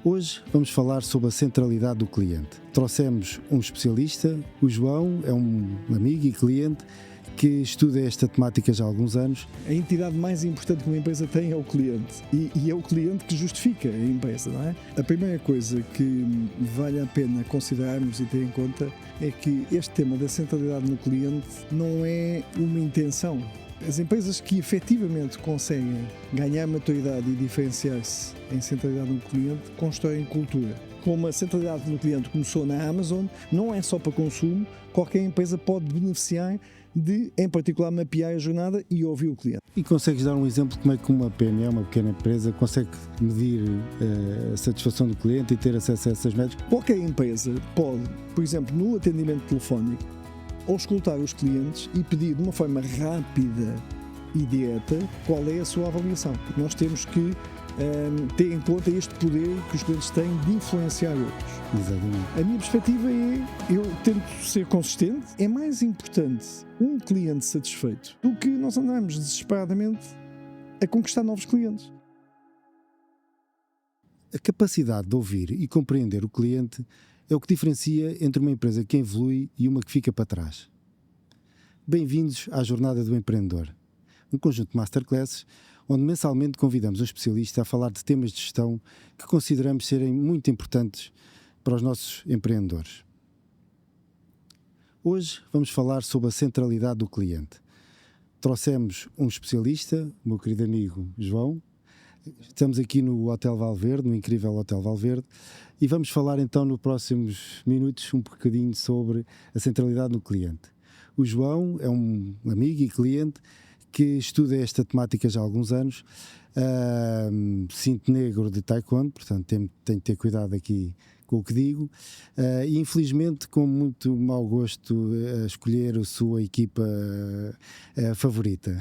Hoje vamos falar sobre a centralidade do cliente. Trouxemos um especialista, o João, é um amigo e cliente que estuda esta temática já há alguns anos. A entidade mais importante que uma empresa tem é o cliente e é o cliente que justifica a empresa, não é? A primeira coisa que vale a pena considerarmos e ter em conta é que este tema da centralidade no cliente não é uma intenção. As empresas que efetivamente conseguem ganhar maturidade e diferenciar-se em centralidade no cliente constroem cultura. Como a centralidade no cliente começou na Amazon, não é só para consumo, qualquer empresa pode beneficiar de, em particular, mapear a jornada e ouvir o cliente. E consegues dar um exemplo de como é que uma PME, uma pequena empresa, consegue medir a satisfação do cliente e ter acesso a essas métricas? Qualquer empresa pode, por exemplo, no atendimento telefónico, auscultar os clientes e pedir de uma forma rápida e direta qual é a sua avaliação. Nós temos que ter em conta este poder que os clientes têm de influenciar outros. Exatamente. A minha perspectiva é, eu tento ser consistente, é mais importante um cliente satisfeito do que nós andarmos desesperadamente a conquistar novos clientes. A capacidade de ouvir e compreender o cliente é o que diferencia entre uma empresa que evolui e uma que fica para trás. Bem-vindos à Jornada do Empreendedor, um conjunto de masterclasses onde mensalmente convidamos um especialista a falar de temas de gestão que consideramos serem muito importantes para os nossos empreendedores. Hoje vamos falar sobre a centralidade do cliente. Trouxemos um especialista, o meu querido amigo João. Estamos aqui no Hotel Valverde, no incrível Hotel Valverde, e vamos falar então nos próximos minutos um bocadinho sobre a centralidade no cliente. O João é um amigo e cliente que estuda esta temática já há alguns anos, cinto negro de Taekwondo, portanto tenho de ter cuidado aqui com o que digo, e infelizmente com muito mau gosto a escolher a sua equipa favorita.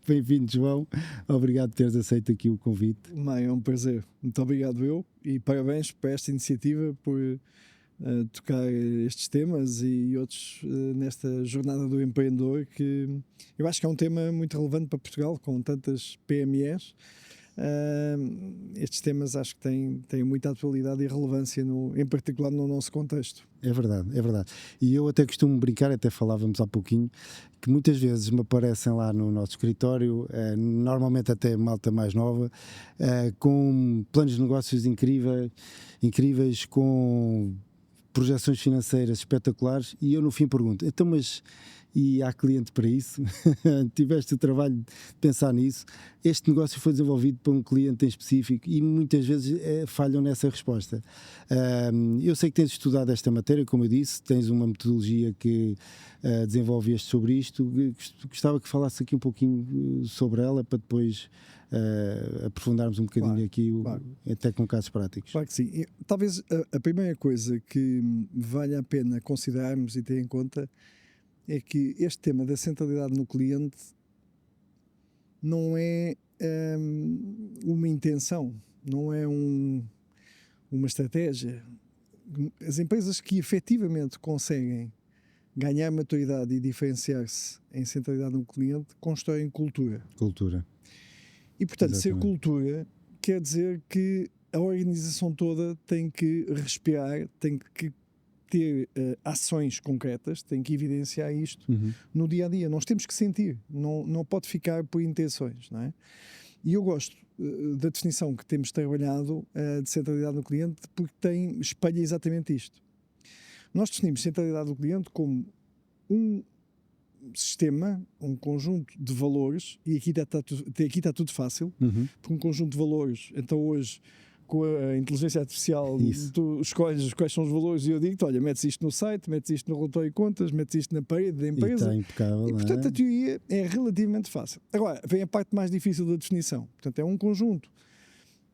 Bem-vindo, João, obrigado por teres aceito aqui o convite. Maio, é um prazer, muito obrigado eu e parabéns por esta iniciativa, por tocar estes temas e outros nesta jornada do empreendedor, que eu acho que é um tema muito relevante para Portugal, com tantas PMEs. Estes temas acho que têm muita atualidade e relevância, em particular no nosso contexto. É verdade, é verdade. E eu até costumo brincar, até falávamos há pouquinho, que muitas vezes me aparecem lá no nosso escritório, normalmente até malta mais nova, com planos de negócios incríveis, com projeções financeiras espetaculares, e eu no fim pergunto, então mas e há cliente para isso? Tiveste o trabalho de pensar nisso? Este negócio foi desenvolvido para um cliente em específico e muitas vezes falham nessa resposta. Eu sei que tens estudado esta matéria, como eu disse, tens uma metodologia que desenvolveste sobre isto. Gostava que falasses aqui um pouquinho sobre ela para depois aprofundarmos um bocadinho claro, aqui, claro. Até com casos práticos. Claro que sim. Talvez a primeira coisa que vale a pena considerarmos e ter em conta é que este tema da centralidade no cliente não é uma intenção, não é uma estratégia. As empresas que efetivamente conseguem ganhar maturidade e diferenciar-se em centralidade no cliente constroem cultura. Cultura. E, portanto, Exatamente. Ser cultura quer dizer que a organização toda tem que respirar, tem que ter ações concretas, tem que evidenciar isto no dia a dia. Nós temos que sentir, não pode ficar por intenções, não é? E eu gosto da definição que temos trabalhado de centralidade no cliente, porque espelha exatamente isto. Nós definimos centralidade do cliente como um sistema, um conjunto de valores, e aqui está tudo fácil, porque um conjunto de valores, então hoje com a inteligência artificial, tu escolhes quais são os valores e eu digo-te, olha, metes isto no site, metes isto no relatório de contas, metes isto na parede da empresa. E está impecável, e portanto, a teoria é relativamente fácil. Agora, vem a parte mais difícil da definição. Portanto, é um conjunto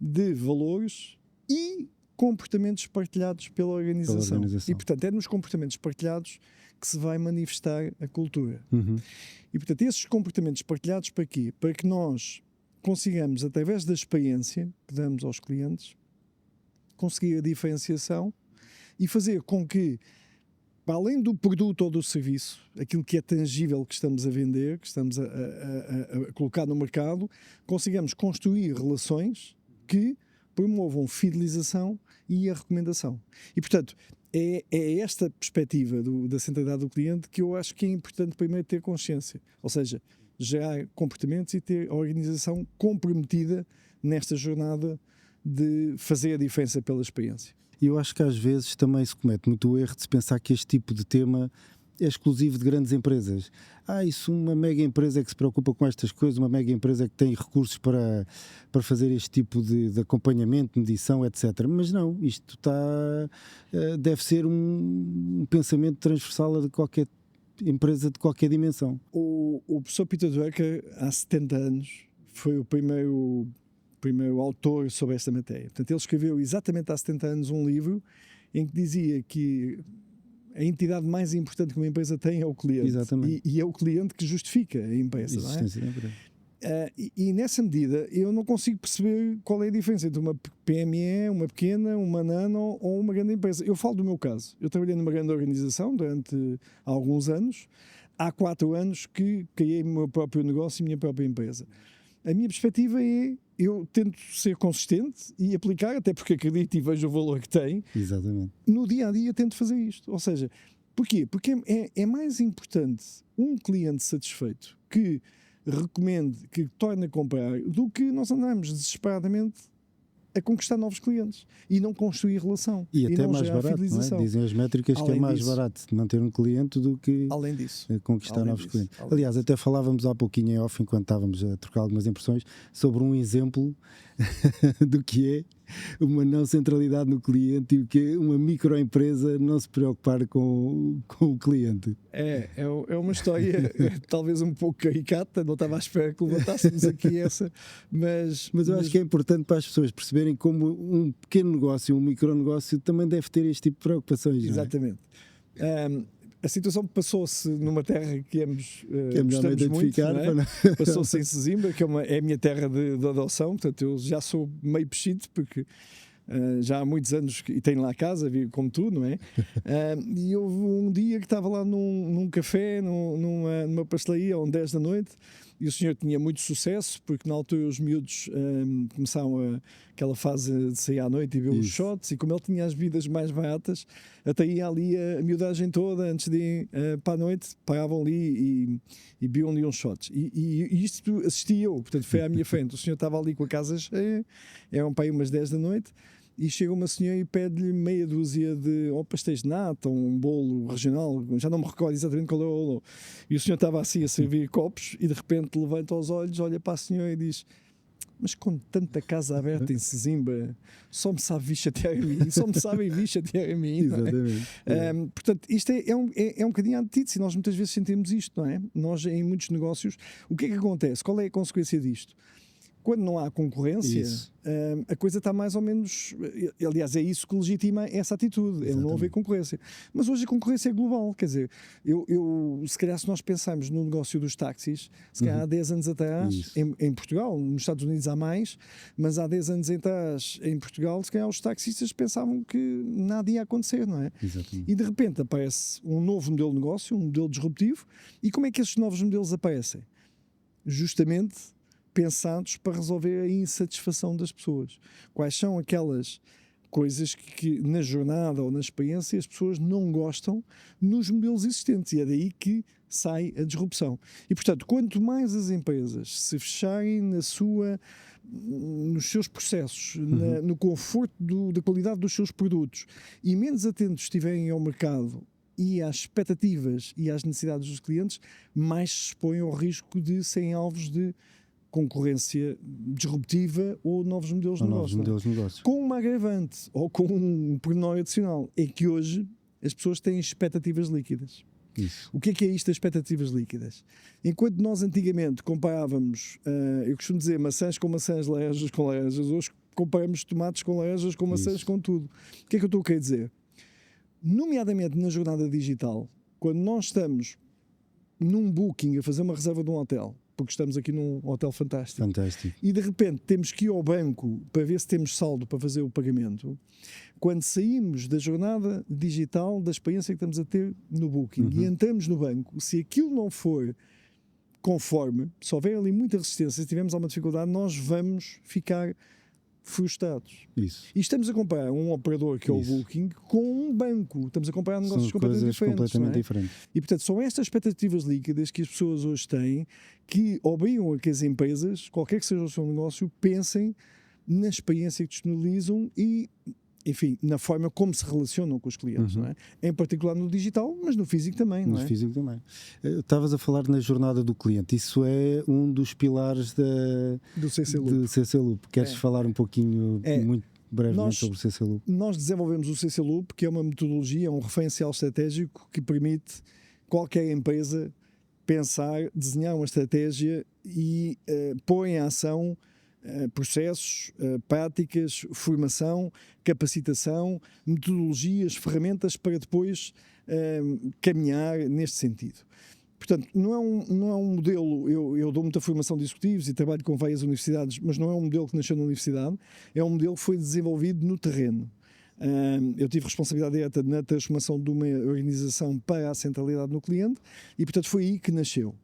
de valores e comportamentos partilhados pela organização. E, portanto, é nos comportamentos partilhados que se vai manifestar a cultura. E, portanto, esses comportamentos partilhados para quê? Para que nós consigamos, através da experiência que damos aos clientes, conseguir a diferenciação e fazer com que, para além do produto ou do serviço, aquilo que é tangível que estamos a vender, que estamos a colocar no mercado, consigamos construir relações que promovam fidelização e a recomendação. E, portanto, é esta perspectiva da centralidade do cliente que eu acho que é importante primeiro ter consciência. Ou seja, gerar comportamentos e ter a organização comprometida nesta jornada de fazer a diferença pela experiência. E eu acho que às vezes também se comete muito o erro de se pensar que este tipo de tema é exclusivo de grandes empresas. Isso uma mega empresa é que se preocupa com estas coisas, uma mega empresa é que tem recursos para fazer este tipo de acompanhamento, medição, etc. Mas não, isto deve ser um pensamento transversal a de qualquer empresa de qualquer dimensão. O professor Peter Drucker, há 70 anos, foi o primeiro autor sobre esta matéria. Portanto, ele escreveu exatamente há 70 anos um livro em que dizia que a entidade mais importante que uma empresa tem é o cliente. Exatamente. E é o cliente que justifica a empresa. Não é? E nessa medida eu não consigo perceber qual é a diferença entre uma PME, uma pequena, uma nano ou uma grande empresa. Eu falo do meu caso. Eu trabalhei numa grande organização durante alguns anos. Há 4 anos que criei o meu próprio negócio e a minha própria empresa. A minha perspectiva é, eu tento ser consistente e aplicar, até porque acredito e vejo o valor que tem. Exatamente. No dia a dia tento fazer isto. Ou seja, porquê? Porque é mais importante um cliente satisfeito que recomende, que torne a comprar, do que nós andarmos desesperadamente a conquistar novos clientes e não construir relação. E até não mais barato, não é? Dizem as métricas que é mais barato manter um cliente do que conquistar novos clientes. Aliás, até falávamos há pouquinho em off, enquanto estávamos a trocar algumas impressões, sobre um exemplo do que é uma não centralidade no cliente e o que é uma microempresa não se preocupar com o cliente. É uma história talvez um pouco caricata, não estava à espera que levantássemos aqui essa, mas eu acho que é importante para as pessoas perceberem como um pequeno negócio, um micronegócio também deve ter este tipo de preocupações. Exatamente. A situação passou-se numa terra que ambos gostamos muito, não é? Passou-se em Sesimbra, que é a minha terra de adoção, portanto eu já sou meio pechito, porque já há muitos anos e tenho lá a casa, como tu, não é? E houve um dia que estava lá num café, numa pastelaria, às 10 da noite, e o senhor tinha muito sucesso, porque na altura os miúdos começavam aquela fase de sair à noite e ver os shots, e como ele tinha as bebidas mais baratas, até ia ali a miudagem toda, antes de ir para a noite, paravam ali e bebiam ali uns shots. E isto assistia eu, portanto foi à minha frente. O senhor estava ali com a casa cheia, eram para aí umas 10 da noite, e chega uma senhora e pede-lhe meia dúzia de pastéis de nata, um bolo regional, já não me recordo exatamente qual é o bolo. E o senhor estava assim a servir copos e de repente levanta os olhos, olha para a senhora e diz: mas com tanta casa aberta em Sesimbra, só me sabe vir chatear a mim, só me sabem vir chatear a mim. Exatamente. Portanto, isto é um bocadinho antítese, nós muitas vezes sentimos isto, não é? Nós, em muitos negócios, o que é que acontece? Qual é a consequência disto? Quando não há concorrência, a coisa está mais ou menos... Aliás, é isso que legitima essa atitude, é não haver concorrência. Mas hoje a concorrência é global, quer dizer, se calhar se nós pensarmos no negócio dos táxis, se calhar há 10 anos atrás, em Portugal, nos Estados Unidos há mais, mas há 10 anos atrás, em Portugal, se calhar os taxistas pensavam que nada ia acontecer, não é? Exatamente. E de repente aparece um novo modelo de negócio, um modelo disruptivo, e como é que esses novos modelos aparecem? Justamente pensados para resolver a insatisfação das pessoas. Quais são aquelas coisas que na jornada ou na experiência as pessoas não gostam nos modelos existentes, e é daí que sai a disrupção. E portanto, quanto mais as empresas se fecharem nos seus processos, no conforto da qualidade dos seus produtos, e menos atentos estiverem ao mercado e às expectativas e às necessidades dos clientes, mais se expõem ao risco de serem alvos de concorrência disruptiva ou novos modelos de negócio. Com uma agravante ou com um pormenor adicional, é que hoje as pessoas têm expectativas líquidas. Isso. O que é isto das expectativas líquidas? Enquanto nós antigamente comparávamos, eu costumo dizer, maçãs com maçãs, laranjas com laranjas, hoje comparamos tomates com laranjas, com maçãs, com tudo. O que é que eu estou a querer dizer? Nomeadamente na jornada digital, quando nós estamos num booking a fazer uma reserva de um hotel, porque estamos aqui num hotel fantástico. E de repente temos que ir ao banco para ver se temos saldo para fazer o pagamento. Quando saímos da jornada digital, da experiência que estamos a ter no booking, e entramos no banco, se aquilo não for conforme, se houver ali muita resistência, se tivermos alguma dificuldade, nós vamos ficar frustrados. Isso. E estamos a comparar um operador que é o Booking com um banco. Estamos a comparar negócios completamente diferentes. E, portanto, são estas expectativas líquidas que as pessoas hoje têm que obrigam a que as empresas, qualquer que seja o seu negócio, pensem na experiência que disponibilizam e, enfim, na forma como se relacionam com os clientes, não é? Em particular no digital, mas no físico também, não é? No físico também. Estavas a falar na jornada do cliente. Isso é um dos pilares do CC Loop. Queres falar um pouquinho, muito brevemente, sobre o CC Loop? Nós desenvolvemos o CC Loop, que é uma metodologia, um referencial estratégico que permite qualquer empresa pensar, desenhar uma estratégia e pôr em ação processos, práticas, formação, capacitação, metodologias, ferramentas para depois caminhar neste sentido. Portanto, não é um modelo, eu dou muita formação de executivos e trabalho com várias universidades, mas não é um modelo que nasceu na universidade, é um modelo que foi desenvolvido no terreno. Eu tive responsabilidade direta na transformação de uma organização para a centralidade no cliente e, portanto, foi aí que nasceu.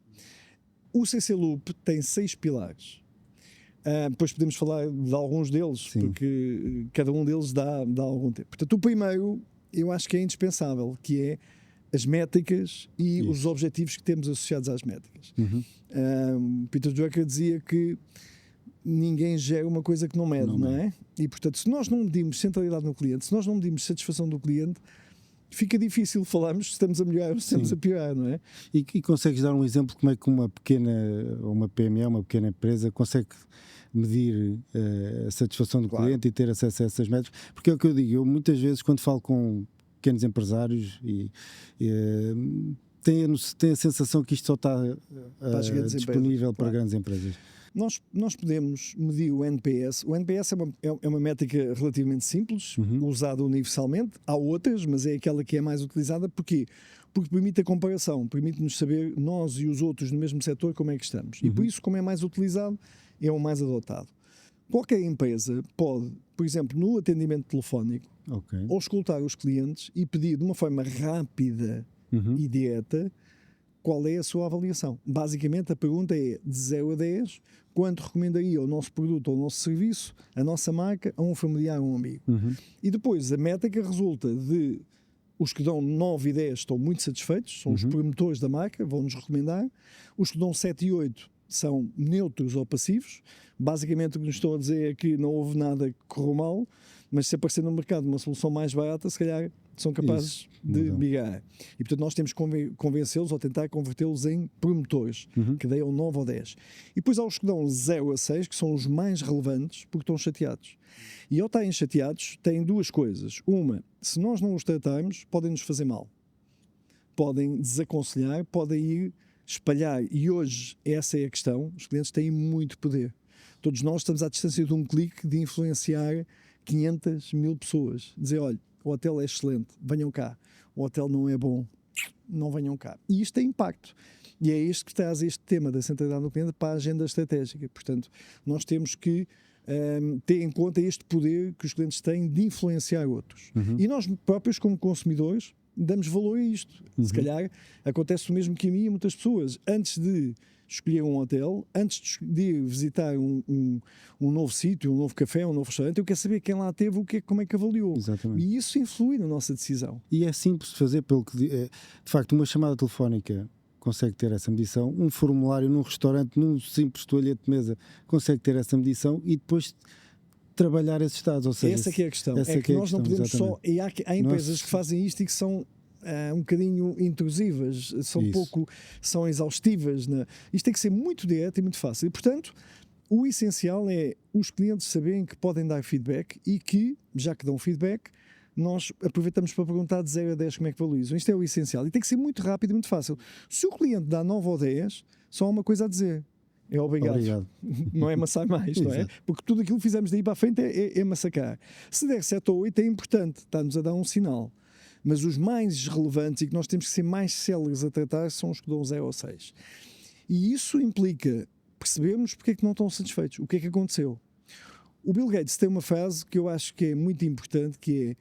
O CC Loop tem 6 pilares. Depois podemos falar de alguns deles, sim, porque cada um deles dá algum tempo. Portanto, o primeiro, eu acho que é indispensável, que é as métricas e os objetivos que temos associados às métricas. Peter Drucker dizia que ninguém gera uma coisa que não mede, não é? E, portanto, se nós não medimos centralidade no cliente, se nós não medimos satisfação do cliente, fica difícil falarmos se estamos a melhorar ou se estamos a piorar, não é? E consegues dar um exemplo de como é que uma PME, uma pequena empresa, consegue medir a satisfação do cliente e ter acesso a essas métricas? Porque é o que eu digo, eu muitas vezes quando falo com pequenos empresários tenho a sensação que isto só está disponível para grandes empresas. Nós podemos medir o NPS. O NPS é uma métrica relativamente simples, usada universalmente. Há outras, mas é aquela que é mais utilizada. Porquê? Porque permite a comparação, permite-nos saber, nós e os outros no mesmo setor, como é que estamos. E por isso, como é mais utilizado, é o mais adotado. Qualquer empresa pode, por exemplo, no atendimento telefónico, auscultar os clientes e pedir de uma forma rápida e direta qual é a sua avaliação. Basicamente, a pergunta é de 0 a 10, quanto recomendaria o nosso produto ou o nosso serviço, a nossa marca, a um familiar ou um amigo. E depois, a métrica resulta de os que dão 9 e 10 estão muito satisfeitos, são os promotores da marca, vão-nos recomendar. Os que dão 7 e 8 são neutros ou passivos. Basicamente, o que nos estão a dizer é que não houve nada que correu mal, mas se aparecer no mercado uma solução mais barata, se calhar são capazes de migrar. E, portanto, nós temos que convencê-los ou tentar convertê-los em promotores, que dêem 9 ou 10. E depois há os que dão 0 a 6, que são os mais relevantes, porque estão chateados. E ao estarem chateados, têm duas coisas. Uma, se nós não os tratarmos, podem-nos fazer mal. Podem desaconselhar, podem ir espalhar. E hoje, essa é a questão, os clientes têm muito poder. Todos nós estamos à distância de um clique de influenciar 500 mil pessoas. Dizer, olha, o hotel é excelente, venham cá. O hotel não é bom, não venham cá. E isto tem impacto. E é isto que traz este tema da centralidade do cliente para a agenda estratégica. Portanto, nós temos que ter em conta este poder que os clientes têm de influenciar outros. E nós próprios, como consumidores, damos valor a isto. Se calhar acontece o mesmo que a mim e a muitas pessoas. Antes de escolher um hotel, antes de ir visitar um novo sítio, um novo café, um novo restaurante, eu quero saber quem lá teve, como é que avaliou. Exatamente. E isso influi na nossa decisão. E é simples de fazer, pelo que de facto, uma chamada telefónica consegue ter essa medição, um formulário num restaurante, num simples toalhete de mesa, consegue ter essa medição e depois trabalhar esses dados. Ou seja, essa que é a questão. É que nós não podemos só... E há empresas que fazem isto e que são um bocadinho intrusivas, são exaustivas. Isto tem que ser muito direto e muito fácil. E, portanto, o essencial é os clientes saberem que podem dar feedback e que, já que dão feedback, nós aproveitamos para perguntar de 0 a 10 como é que valorizam. Isto é o essencial. E tem que ser muito rápido e muito fácil. Se o cliente dá 9 ou 10, só há uma coisa a dizer. É obrigado. Não é amassar mais, não é? Porque tudo aquilo que fizemos daí para a frente é massacrar. Se der 7 ou 8 é importante, está-nos a dar um sinal. Mas os mais relevantes e que nós temos que ser mais céleres a tratar são os que dão 0 ou 6. E isso implica percebermos porque é que não estão satisfeitos. O que é que aconteceu? O Bill Gates tem uma frase que eu acho que é muito importante, que é,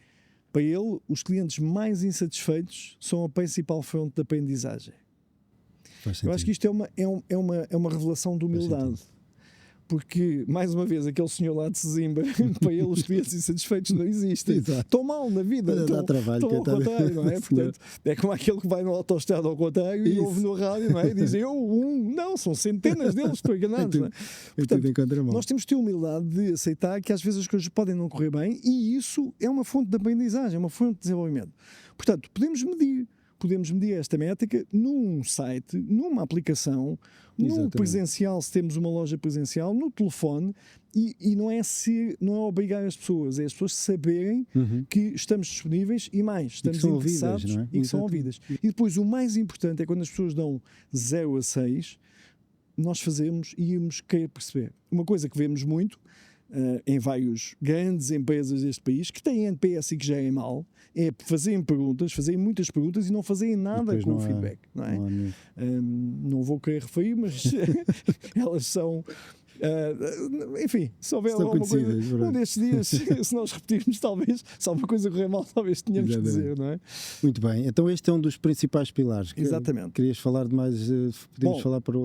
para ele, os clientes mais insatisfeitos são a principal fonte de aprendizagem. Eu acho que isto é uma revelação de humildade. Porque, mais uma vez, aquele senhor lá de Sesimbra, para ele os clientes insatisfeitos não existem. Estão mal na vida, estão ao contrário, não é? Portanto, é como aquele que vai no autoestrada ao contrário e ouve no rádio, não é? E diz, não, são centenas deles, estou enganado. Não é? Portanto, nós temos que ter humildade de aceitar que às vezes as coisas podem não correr bem e isso é uma fonte de aprendizagem, é uma fonte de desenvolvimento. Portanto, podemos medir esta métrica num site, numa aplicação, num presencial, se temos uma loja presencial, no telefone, e não é obrigar as pessoas, é as pessoas saberem que estamos disponíveis e mais, estamos interessados e que são ouvidas. E depois o mais importante é quando as pessoas dão 0 a 6, nós fazemos e íamos querer perceber. Uma coisa que vemos muito em várias grandes empresas deste país que têm NPS e que gerem mal é fazerem muitas perguntas e não fazerem nada com o feedback. Não é? Não vou querer referir, mas elas são... enfim, se houver alguma coisa um destes dias, se nós repetirmos, talvez, se alguma coisa correr mal, talvez tenhamos que dizer, não é? Muito bem, então este é um dos principais pilares. Exatamente. Querias falar de mais, podemos falar para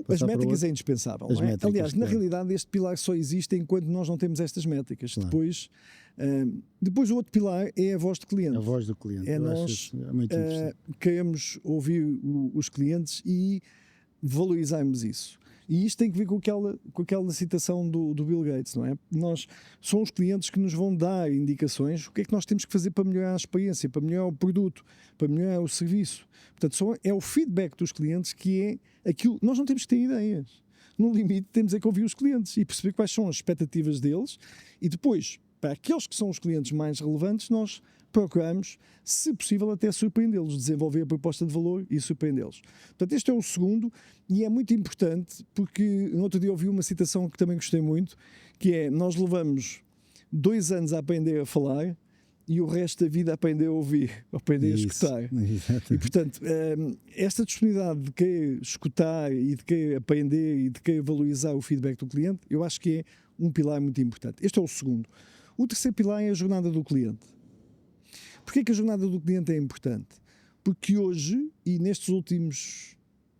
as métricas é indispensável, não é? Aliás, na realidade este pilar só existe enquanto nós não temos estas métricas. Claro. Depois o outro pilar é a voz do cliente. A voz do cliente. É nós queremos ouvir os clientes e valorizarmos isso. E isto tem que ver com aquela citação do Bill Gates, não é? São os clientes que nos vão dar indicações o que é que nós temos que fazer para melhorar a experiência, para melhorar o produto, para melhorar o serviço. Portanto, é o feedback dos clientes que é aquilo. Nós não temos que ter ideias. No limite, temos que ouvir os clientes e perceber quais são as expectativas deles e depois, para aqueles que são os clientes mais relevantes, nós procuramos, se possível, até surpreendê-los, desenvolver a proposta de valor e surpreendê-los. Portanto, este é o segundo e é muito importante porque no outro dia ouvi uma citação que também gostei muito, que é, nós levamos 2 anos a aprender a falar e o resto da vida a aprender a ouvir, a aprender a escutar. Exatamente. E, portanto, esta disponibilidade de querer escutar e de querer aprender e de querer valorizar o feedback do cliente, eu acho que é um pilar muito importante. Este é o segundo. O terceiro pilar é a jornada do cliente. Porquê que a jornada do cliente é importante? Porque hoje, e nestes últimos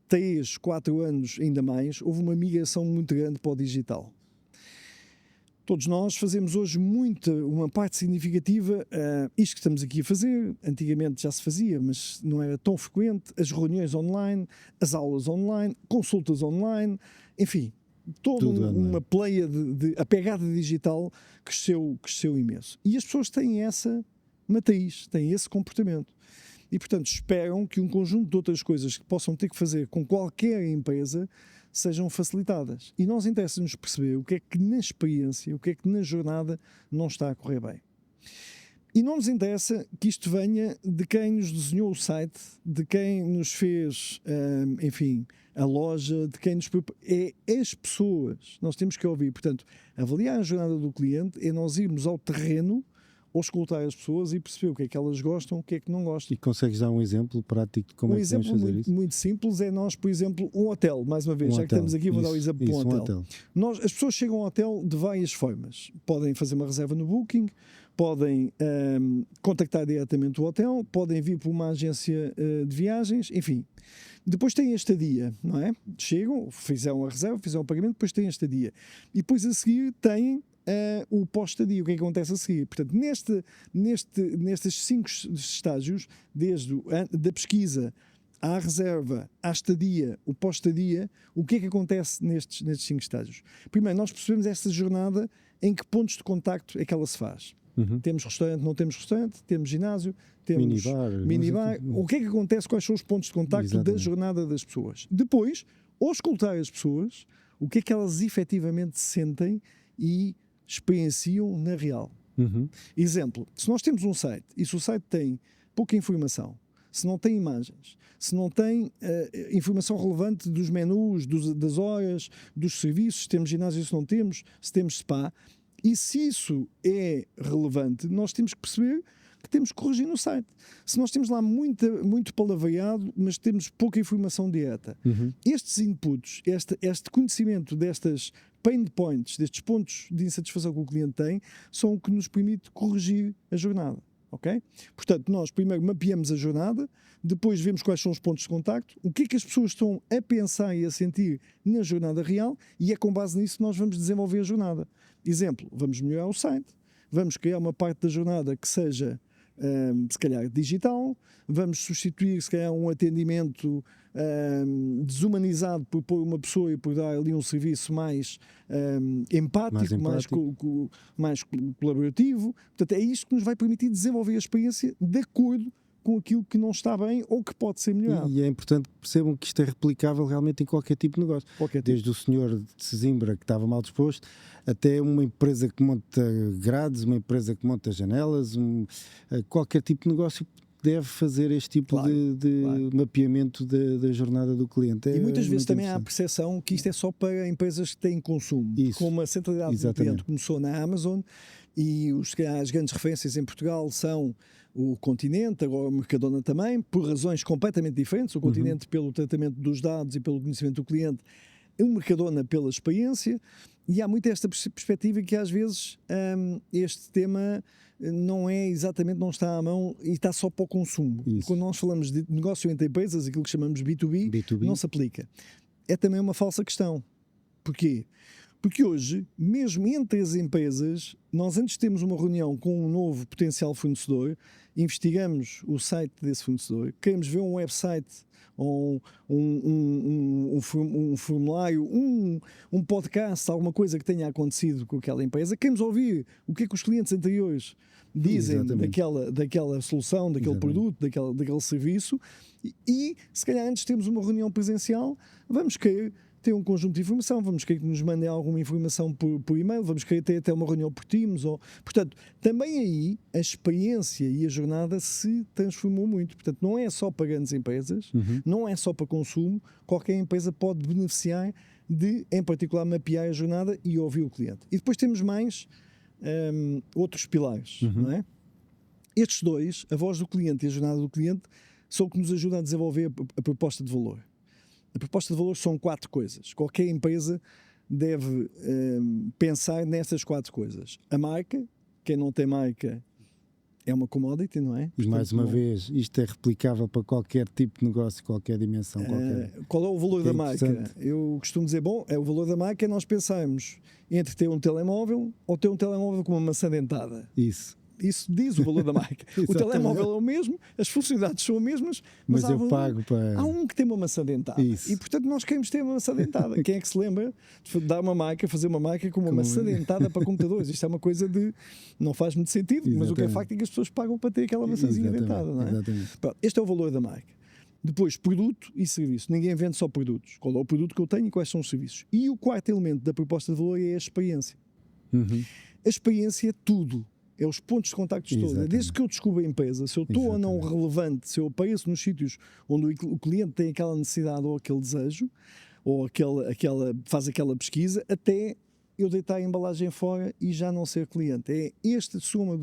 3, 4 anos ainda mais, houve uma migração muito grande para o digital. Todos nós fazemos hoje uma parte significativa, isto que estamos aqui a fazer, antigamente já se fazia, mas não era tão frequente, as reuniões online, as aulas online, consultas online, enfim, toda uma pleia a pegada digital cresceu imenso. E as pessoas têm essa matriz, têm esse comportamento. E, portanto, esperam que um conjunto de outras coisas que possam ter que fazer com qualquer empresa sejam facilitadas. E nós interessa-nos perceber o que é que na experiência, o que é que na jornada não está a correr bem. E não nos interessa que isto venha de quem nos desenhou o site, de quem nos fez, enfim, a loja, de quem nos... É as pessoas. Nós temos que ouvir. Portanto, avaliar a jornada do cliente é nós irmos ao terreno ou escutar as pessoas e perceber o que é que elas gostam, o que é que não gostam. E consegues dar um exemplo prático de como é que podemos fazer isso? Um exemplo muito simples é nós, por exemplo, um hotel, mais uma vez, já que estamos aqui, vou dar o exemplo de um hotel. As pessoas chegam ao hotel de várias formas. Podem fazer uma reserva no Booking, podem contactar diretamente o hotel, podem vir por uma agência de viagens, enfim. Depois têm a estadia, não é? Chegam, fizeram a reserva, fizeram o pagamento, depois têm a estadia. E depois a seguir têm o pós-estadia, o que é que acontece a seguir. Portanto, nestes 5 estágios, desde da pesquisa à reserva, à estadia, o pós-estadia, o que é que acontece nestes 5 estágios? Primeiro, nós percebemos esta jornada em que pontos de contacto é que ela se faz. Temos restaurante, não temos restaurante, temos ginásio, temos minibar. O que é que acontece? Quais são os pontos de contacto da jornada das pessoas? Depois, ao escutar as pessoas, o que é que elas efetivamente sentem e experienciam na real. Exemplo, se nós temos um site e se o site tem pouca informação, se não tem imagens, se não tem informação relevante dos menus, das horas, dos serviços, se temos ginásio, se não temos, se temos spa, e se isso é relevante, nós temos que perceber que temos que corrigir no site. Se nós temos lá muito palavreado, mas temos pouca informação direta. Estes inputs, este conhecimento destas pain points, destes pontos de insatisfação que o cliente tem, são o que nos permite corrigir a jornada. ok? Portanto, nós primeiro mapeamos a jornada, depois vemos quais são os pontos de contacto, o que é que as pessoas estão a pensar e a sentir na jornada real, e é com base nisso que nós vamos desenvolver a jornada. Exemplo, vamos melhorar o site, vamos criar uma parte da jornada que seja, se calhar, digital, vamos substituir, se calhar, um atendimento desumanizado por pôr uma pessoa e por dar ali um serviço mais empático, mais colaborativo. Portanto, é isto que nos vai permitir desenvolver a experiência de acordo com aquilo que não está bem ou que pode ser melhorado. E é importante que percebam que isto é replicável realmente em qualquer tipo de negócio. Desde o senhor de Sesimbra que estava mal disposto, até uma empresa que monta grades, uma empresa que monta janelas, qualquer tipo de negócio deve fazer este tipo de mapeamento da jornada do cliente. E muitas vezes também há a percepção que isto é só para empresas que têm consumo. Como a centralidade do cliente começou na Amazon, e as grandes referências em Portugal são o Continente, agora o Mercadona também, por razões completamente diferentes. O Continente pelo tratamento dos dados e pelo conhecimento do cliente, o Mercadona pela experiência, e há muito esta perspectiva que às vezes este tema não está à mão e está só para o consumo. Isso. Quando nós falamos de negócio entre empresas, aquilo que chamamos B2B, não se aplica. É também uma falsa questão. Porquê? Porque hoje, mesmo entre as empresas, nós antes temos uma reunião com um novo potencial fornecedor, investigamos o site desse fornecedor, queremos ver um website, ou um formulário, um podcast, alguma coisa que tenha acontecido com aquela empresa, queremos ouvir o que é que os clientes anteriores dizem daquela solução, daquele produto, daquele serviço, e se calhar antes temos uma reunião presencial, vamos querer ter um conjunto de informação, vamos querer que nos mandem alguma informação por e-mail, vamos querer ter até uma reunião por Teams. Portanto, também aí a experiência e a jornada se transformou muito. Portanto, não é só para grandes empresas, não é só para consumo, qualquer empresa pode beneficiar de, em particular, mapear a jornada e ouvir o cliente. E depois temos mais outros pilares, não é? Estes dois, a voz do cliente e a jornada do cliente, são o que nos ajuda a desenvolver a proposta de valor. A proposta de valor são 4 coisas. Qualquer empresa deve pensar nestas 4 coisas. A marca, quem não tem marca é uma commodity, não é? E mais uma vez, isto é replicável para qualquer tipo de negócio, qualquer dimensão. Qual é o valor da marca? Eu costumo dizer, o valor da marca é nós pensarmos entre ter um telemóvel ou ter um telemóvel com uma maçã dentada. Isso diz o valor da marca. O telemóvel é o mesmo, as funcionalidades são as mesmas, mas eu pago para... há um que tem uma maçã dentada. E portanto nós queremos ter uma maçã dentada. Quem é que se lembra de dar uma marca, fazer uma marca com uma maçã dentada para computadores? Isto é uma coisa de... não faz muito sentido, mas o que é facto é que as pessoas pagam para ter aquela maçãzinha dentada, não é? Pronto, este é o valor da marca. Depois, produto e serviço. Ninguém vende só produtos. Qual é o produto que eu tenho e quais são os serviços? E o quarto elemento da proposta de valor é a experiência. A experiência é tudo. É os pontos de contactos todos. Desde que eu descubro a empresa, se eu estou ou não relevante, se eu apareço nos sítios onde o cliente tem aquela necessidade ou aquele desejo, ou faz aquela pesquisa, até eu deitar a embalagem fora e já não ser cliente. É esta soma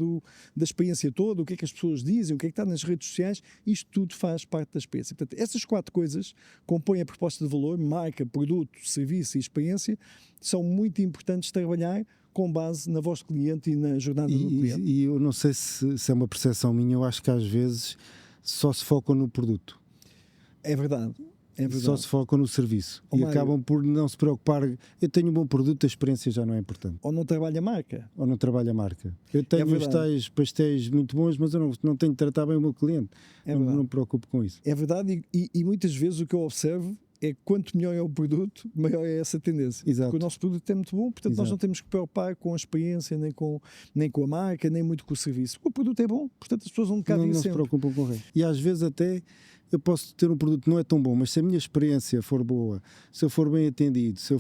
da experiência toda, o que é que as pessoas dizem, o que é que está nas redes sociais, isto tudo faz parte da experiência. Portanto, essas 4 coisas compõem a proposta de valor, marca, produto, serviço e experiência, são muito importantes de trabalhar com base na voz do cliente e na jornada do cliente. E eu não sei se é uma percepção minha, eu acho que às vezes só se focam no produto. É verdade. Só se focam no serviço. E acabam por não se preocupar. Eu tenho um bom produto, a experiência já não é importante. Ou não trabalha a marca. Eu tenho os tais pastéis muito bons, mas eu não tenho de tratar bem o meu cliente. Não me preocupo com isso. É verdade, e muitas vezes o que eu observo é que quanto melhor é o produto, maior é essa tendência. Porque o nosso produto é muito bom, portanto nós não temos que preocupar com a experiência, nem com a marca, nem muito com o serviço. O produto é bom, portanto as pessoas vão cá vir sempre. Não se preocupam com o resto. E às vezes até eu posso ter um produto que não é tão bom, mas se a minha experiência for boa, se eu for bem atendido, se eu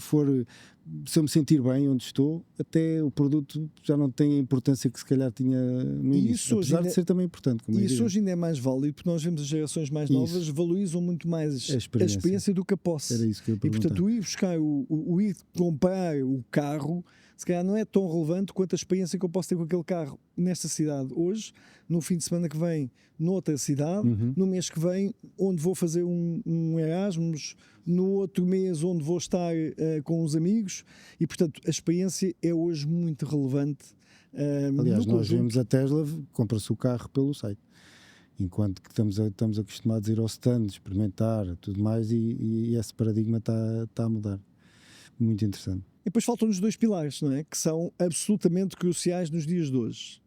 me sentir bem onde estou, até o produto já não tem a importância que se calhar tinha no início, apesar de ser também importante. E isso hoje ainda é mais válido, porque nós vemos as gerações mais novas valorizam muito mais a experiência do que a posse. Era isso que eu ia perguntar. E portanto o ir buscar, o ir comprar o carro, se calhar não é tão relevante quanto a experiência que eu posso ter com aquele carro nesta cidade hoje, no fim de semana que vem noutra cidade, no mês que vem onde vou fazer um Erasmus, no outro mês onde vou estar com os amigos, e portanto a experiência é hoje muito relevante Aliás, no nós conjunto. vemos a Tesla, compra-se o carro pelo site. Enquanto que estamos acostumados a ir ao stand, experimentar, tudo mais, e esse paradigma está a mudar. Muito interessante. E depois faltam-nos 2 pilares, não é? Que são absolutamente cruciais nos dias de hoje.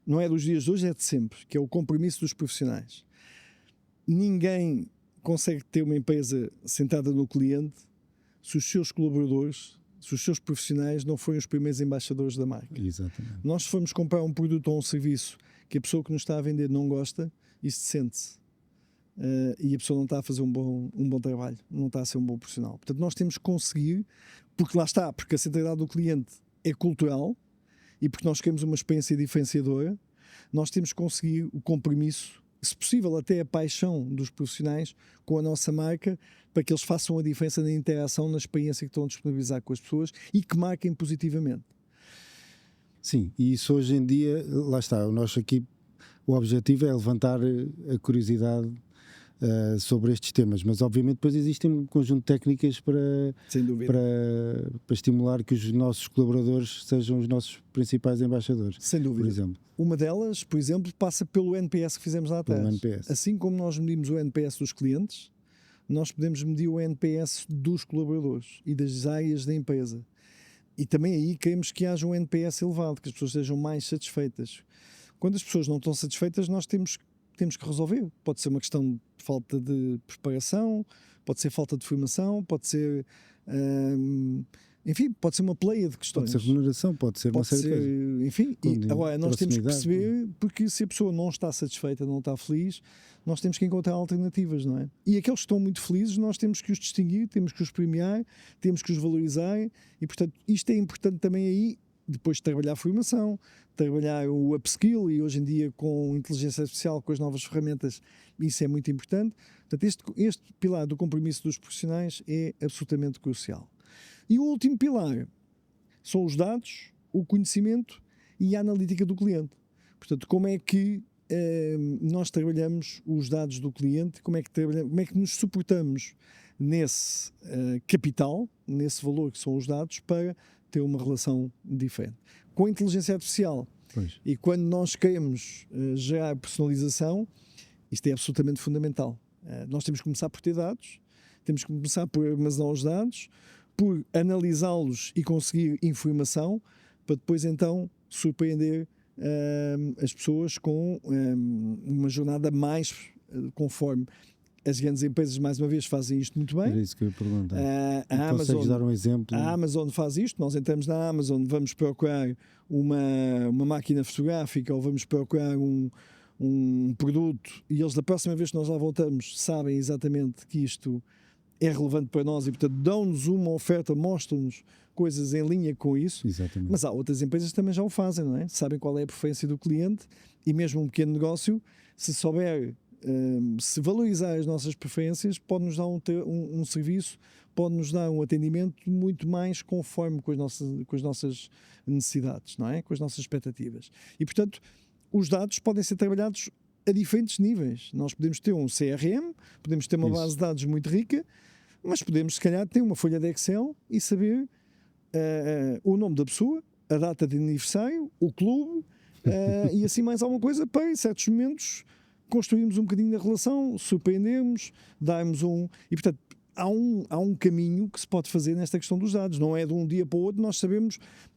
Não é dos dias de hoje, é de sempre, que é o compromisso dos profissionais. Ninguém consegue ter uma empresa sentada no cliente se os seus colaboradores, se os seus profissionais não forem os primeiros embaixadores da marca. Exatamente. Nós, se formos comprar um produto ou um serviço que a pessoa que nos está a vender não gosta, isso sente-se. E a pessoa não está a fazer um bom trabalho, não está a ser um bom profissional. Portanto, nós temos que conseguir, porque lá está, porque a centralidade do cliente é cultural e porque nós queremos uma experiência diferenciadora, nós temos que conseguir o compromisso, se possível até a paixão dos profissionais com a nossa marca, para que eles façam a diferença na interação, na experiência que estão a disponibilizar com as pessoas e que marquem positivamente. Sim, e isso hoje em dia, lá está, o objetivo é levantar a curiosidade sobre estes temas, mas obviamente depois existem um conjunto de técnicas para estimular que os nossos colaboradores sejam os nossos principais embaixadores. Sem dúvida. Por exemplo. Uma delas, por exemplo, passa pelo NPS que fizemos lá atrás. NPS. Assim como nós medimos o NPS dos clientes, nós podemos medir o NPS dos colaboradores e das áreas da empresa. E também aí queremos que haja um NPS elevado, que as pessoas sejam mais satisfeitas. Quando as pessoas não estão satisfeitas, nós temos que resolver. Pode ser uma questão de falta de preparação, pode ser falta de formação, pode ser enfim, pode ser uma pleia de questões. Pode ser remuneração, pode ser uma série de coisas. Enfim, e agora nós temos que perceber, porque se a pessoa não está satisfeita, não está feliz, nós temos que encontrar alternativas, não é? E aqueles que estão muito felizes, nós temos que os distinguir, temos que os premiar, temos que os valorizar, e portanto isto é importante também aí, depois de trabalhar a formação, trabalhar o upskill, e hoje em dia com inteligência artificial, com as novas ferramentas, isso é muito importante. Portanto, este pilar do compromisso dos profissionais é absolutamente crucial. E o último pilar são os dados, o conhecimento e a analítica do cliente. Portanto, como é que nós trabalhamos os dados do cliente, como é que nos suportamos nesse capital, nesse valor que são os dados, para ter uma relação diferente. Com a inteligência artificial, pois. E quando nós queremos gerar personalização, isto é absolutamente fundamental. Nós temos que começar por ter dados, temos que começar por armazenar os dados, por analisá-los e conseguir informação, para depois então surpreender as pessoas com uma jornada mais conforme. As grandes empresas, mais uma vez, fazem isto muito bem. Era isso que eu ia perguntar. A Amazon, dar um exemplo? A Amazon faz isto. Nós entramos na Amazon, vamos procurar uma máquina fotográfica ou vamos procurar um produto, e eles, da próxima vez que nós lá voltamos, sabem exatamente que isto é relevante para nós e, portanto, dão-nos uma oferta, mostram-nos coisas em linha com isso. Exatamente. Mas há outras empresas que também já o fazem, não é? Sabem qual é a preferência do cliente, e mesmo um pequeno negócio, se souber, se valorizar as nossas preferências, pode-nos dar um serviço, pode-nos dar um atendimento muito mais conforme com as nossas necessidades, não é? Com as nossas expectativas. E, portanto, os dados podem ser trabalhados a diferentes níveis. Nós podemos ter um CRM, podemos ter uma base de dados muito rica, mas podemos, se calhar, ter uma folha de Excel e saber o nome da pessoa, a data de aniversário, o clube e assim mais alguma coisa, para, em certos momentos, construirmos um bocadinho da relação, surpreendermos, darmos E, portanto, há um caminho que se pode fazer nesta questão dos dados. Não é de um dia para o outro, nós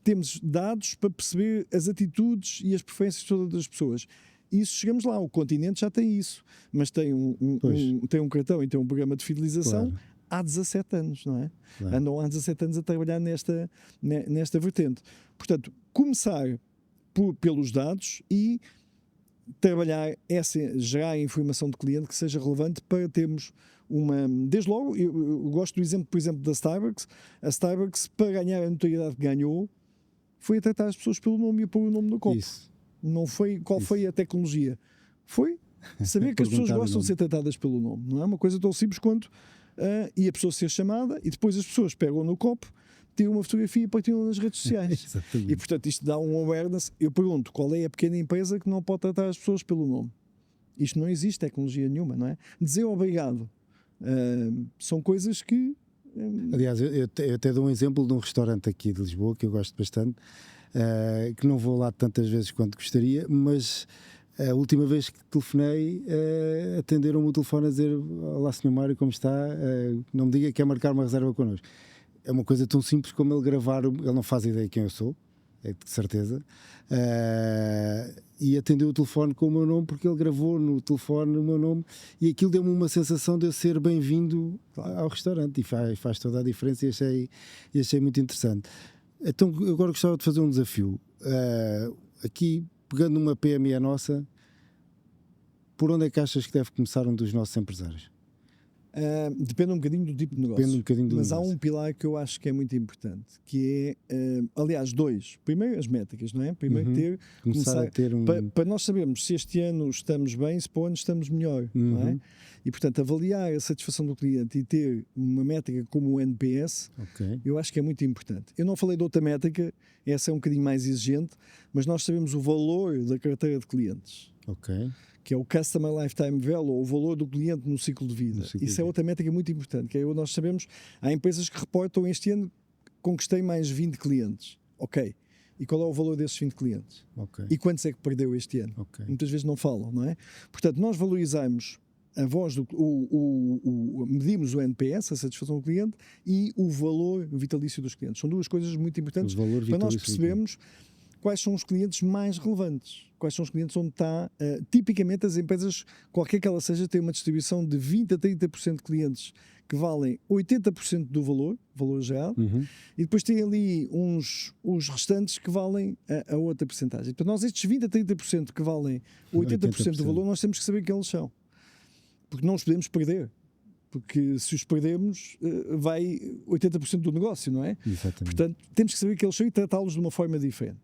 temos dados para perceber as atitudes e as preferências de todas as pessoas. Isso, chegamos lá, o continente já tem isso, mas tem um cartão e tem um programa de fidelização, claro, há 17 anos, não é? Claro. Andam há 17 anos a trabalhar nesta vertente. Portanto, começar pelos dados e trabalhar gerar informação de cliente que seja relevante para termos desde logo, eu gosto do exemplo, por exemplo, da Starbucks. A Starbucks, para ganhar a notoriedade que ganhou, foi a tratar as pessoas pelo nome e a pôr o nome no copo. Isso. Não foi qual foi a tecnologia. Foi saber que as pessoas gostam de ser tratadas pelo nome. Não é uma coisa tão simples quanto e a pessoa ser chamada, e depois as pessoas pegam no copo, tiram uma fotografia e partilham nas redes sociais. E, portanto, isto dá um awareness. Eu pergunto, qual é a pequena empresa que não pode tratar as pessoas pelo nome? Isto não existe tecnologia nenhuma, não é? Dizer obrigado são coisas que... Aliás, eu até dou um exemplo de um restaurante aqui de Lisboa que eu gosto bastante. que não vou lá tantas vezes quanto gostaria, mas a última vez que telefonei, atenderam-me o telefone a dizer: olá, Sr. Mário, como está? Não me diga que quer marcar uma reserva connosco. É uma coisa tão simples como ele gravar, ele não faz ideia de quem eu sou, é de certeza, e atendeu o telefone com o meu nome, porque ele gravou no telefone o meu nome, e aquilo deu-me uma sensação de eu ser bem-vindo ao restaurante, e faz toda a diferença, e achei muito interessante. Então agora gostava de fazer um desafio, aqui pegando uma PME nossa, por onde é que achas que deve começar um dos nossos empresários? Depende um bocadinho do tipo de negócio. Depende um bocadinho do mas negócio. há um pilar que eu acho que é muito importante, que é, aliás, dois. Primeiro, as métricas, não é? Primeiro, começar a ter um... Para nós sabermos se este ano estamos bem, se para o ano estamos melhor, não é? E, portanto, avaliar a satisfação do cliente e ter uma métrica como o NPS, eu acho que é muito importante. Eu não falei de outra métrica, essa é um bocadinho mais exigente, mas nós sabemos o valor da carteira de clientes. Que é o Customer Lifetime Value, ou o valor do cliente no ciclo de vida. Isso é outra métrica muito importante, que é nós sabemos, há empresas que reportam: este ano conquistei mais 20 clientes. Ok. E qual é o valor desses 20 clientes? E quantos é que perdeu este ano? Muitas vezes não falam, não é? Portanto, nós valorizamos a voz medimos o NPS, a satisfação do cliente, e o valor vitalício dos clientes. São duas coisas muito importantes para nós percebermos quais são os clientes mais relevantes, quais são os clientes onde está, tipicamente as empresas, qualquer que ela seja, têm uma distribuição de 20 a 30% de clientes que valem 80% do valor geral, e depois tem ali os restantes que valem a outra percentagem. Portanto, nós estes 20 a 30% que valem 80% do valor, nós temos que saber quem eles são, porque não os podemos perder. Porque se os perdermos, vai 80% do negócio, não é? Exatamente. Portanto, temos que saber quem eles são e tratá-los de uma forma diferente.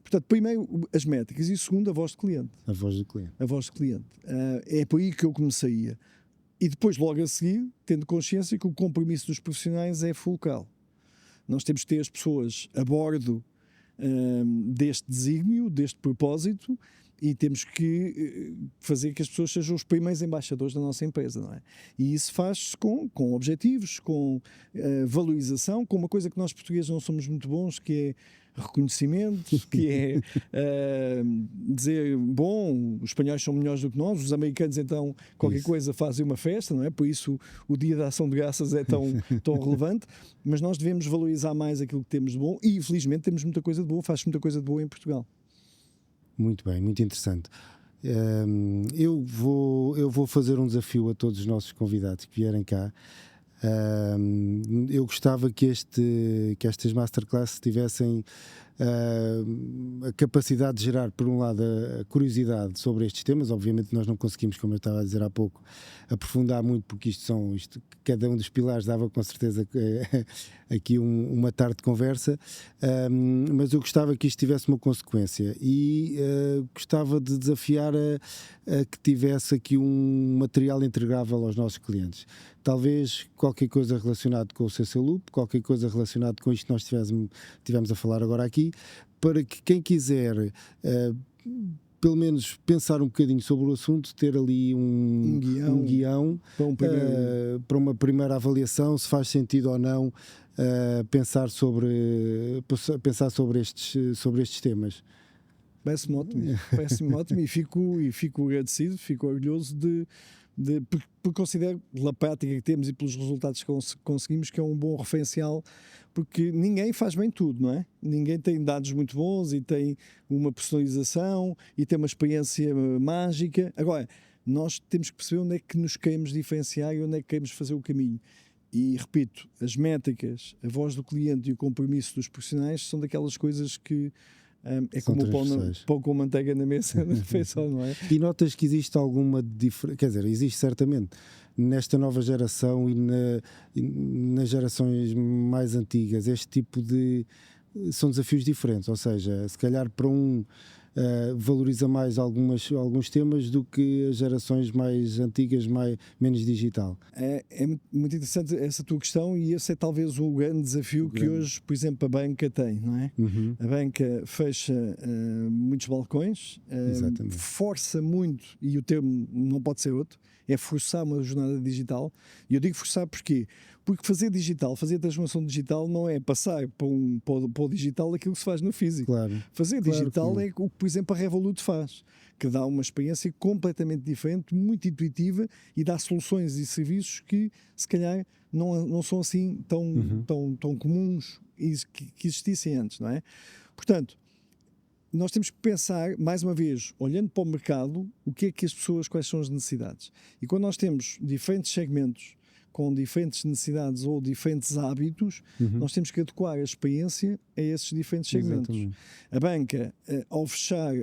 Portanto, primeiro as métricas, e segundo, a voz do cliente. A voz do cliente. É por aí que eu começaria. E depois, logo a seguir, tendo consciência que o compromisso dos profissionais é fulcral. Nós temos que ter as pessoas a bordo deste desígnio, deste propósito, e temos que fazer que as pessoas sejam os primeiros embaixadores da nossa empresa, não é? E isso faz-se com objetivos, com valorização, com uma coisa que nós portugueses não somos muito bons, que é reconhecimento, que é dizer, bom, os espanhóis são melhores do que nós, os americanos então qualquer coisa fazem uma festa, não é? Por isso o Dia da Ação de Graças é tão relevante, mas nós devemos valorizar mais aquilo que temos de bom, e infelizmente temos muita coisa de boa, faz-se muita coisa de boa em Portugal. Muito bem, muito interessante. Eu vou fazer um desafio a todos os nossos convidados que vierem cá. Eu gostava que estas masterclasses tivessem a capacidade de gerar, por um lado, a curiosidade sobre estes temas. Obviamente nós não conseguimos, como eu estava a dizer há pouco, aprofundar muito, porque cada um dos pilares dava com certeza aqui uma tarde de conversa, mas eu gostava que isto tivesse uma consequência, e gostava de desafiar a que tivesse aqui um material entregável aos nossos clientes. Talvez qualquer coisa relacionada com o CC Loop, qualquer coisa relacionada com isto que nós tivemos a falar agora aqui, para que quem quiser pelo menos pensar um bocadinho sobre o assunto, ter ali um guião para uma primeira avaliação, se faz sentido ou não pensar sobre estes temas. Parece-me ótimo, e fico agradecido, fico orgulhoso porque considero, pela prática que temos e pelos resultados que conseguimos, que é um bom referencial, porque ninguém faz bem tudo, não é? Ninguém tem dados muito bons e tem uma personalização e tem uma experiência mágica. Agora, nós temos que perceber onde é que nos queremos diferenciar e onde é que queremos fazer o caminho. E, repito, as métricas, a voz do cliente e o compromisso dos profissionais são daquelas coisas que é como o pão com manteiga na mesa da refeição, não é? E notas que existe alguma diferença? Quer dizer, existe certamente nesta nova geração e nas gerações mais antigas, este tipo são desafios diferentes, ou seja, se calhar para valoriza mais alguns temas do que as gerações mais antigas, menos digital. É muito interessante essa tua questão, e esse é talvez o grande desafio que hoje, por exemplo, a banca tem, não é? A banca fecha muitos balcões, força muito, e o termo não pode ser outro, é forçar uma jornada digital. E eu digo forçar porque Porque fazer transformação digital não é passar para o digital aquilo que se faz no físico. Claro. Fazer Claro digital que é o que, por exemplo, a Revolut faz, que dá uma experiência completamente diferente, muito intuitiva e dá soluções e serviços que, se calhar, não são assim tão comuns e que existissem antes, não é? Portanto, nós temos que pensar, mais uma vez, olhando para o mercado, o que é que as pessoas, quais são as necessidades. E quando nós temos diferentes segmentos com diferentes necessidades ou diferentes hábitos, nós temos que adequar a experiência a esses diferentes segmentos. Exatamente. A banca,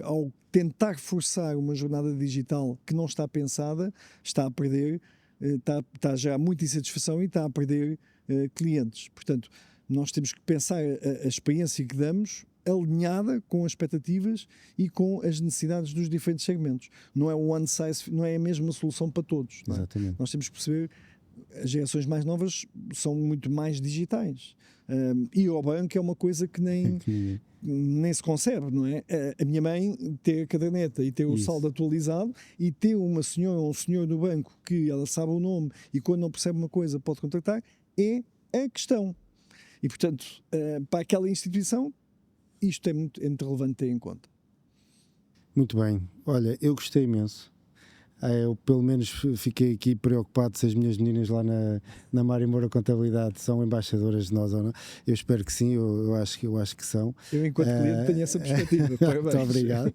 ao tentar forçar uma jornada digital que não está pensada, está a perder, está já muita insatisfação e está a perder clientes. Portanto, nós temos que pensar a experiência que damos alinhada com as expectativas e com as necessidades dos diferentes segmentos. Não é one size, não é a mesma solução para todos. Não é? Exatamente. Nós temos que perceber, as gerações mais novas são muito mais digitais. E o banco é uma coisa que nem se concebe, não é? A minha mãe ter a caderneta e ter o saldo atualizado e ter uma senhora ou um senhor do banco que ela sabe o nome e quando não percebe uma coisa pode contactar, é a questão. E, portanto, para aquela instituição, isto é muito relevante ter em conta. Muito bem. Olha, eu gostei imenso. Eu pelo menos fiquei aqui preocupado se as minhas meninas lá na Mário Moura Contabilidade são embaixadoras de nós ou não. Eu espero que sim, eu acho que são. Eu, enquanto cliente, tenho essa perspectiva. Muito obrigado.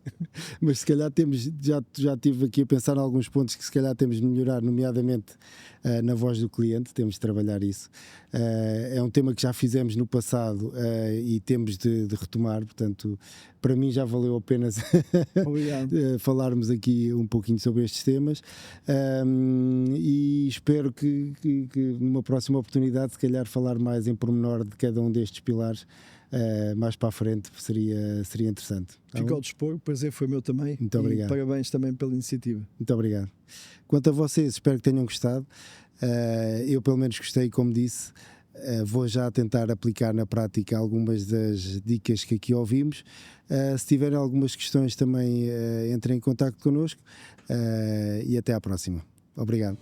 Mas se calhar já estive aqui a pensar em alguns pontos que se calhar temos de melhorar, nomeadamente na voz do cliente, temos de trabalhar isso. É um tema que já fizemos no passado e temos de retomar, portanto, para mim já valeu a pena falarmos aqui um pouquinho sobre estes temas e espero que numa próxima oportunidade, se calhar, falar mais em pormenor de cada um destes pilares. Mais para a frente seria interessante. Fico ao dispor, o prazer foi meu também. Muito obrigado. E parabéns também pela iniciativa. Muito obrigado. Quanto a vocês, espero que tenham gostado. Eu pelo menos gostei, como disse. Vou já tentar aplicar na prática algumas das dicas que aqui ouvimos. Se tiverem algumas questões também entrem em contacto connosco e até à próxima. Obrigado.